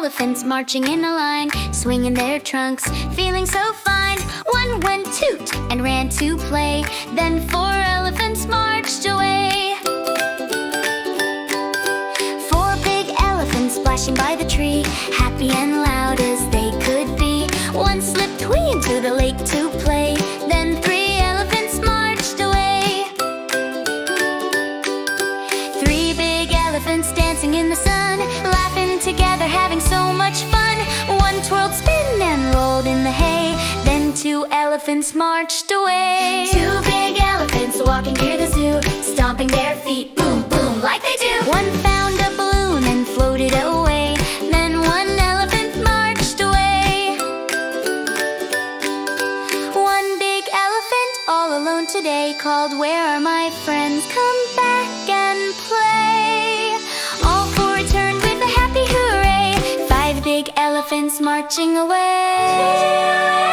elephants marching in a line, swinging their trunks, feeling so fine. One went toot and ran to play, then 4 elephants marched away. 4 big elephants splashing by the tree, happy and loud as they could be. One slipped wee into the lake to play, then 3 elephants marched away. 3 big elephants dancing in the sun, laughing together, having so much fun. One twirled, spin, and rolled in the hay, then 2 elephants marched away. 2 big elephants walking near the zoo, stomping their feet, boom, boom, like they do. One found a balloon and floated away, then 1 elephant marched away. 1 big elephant all alone today called, "Where are my friends? Come back and play." All 4 returned with a happy hooray, 5 big elephants marching away.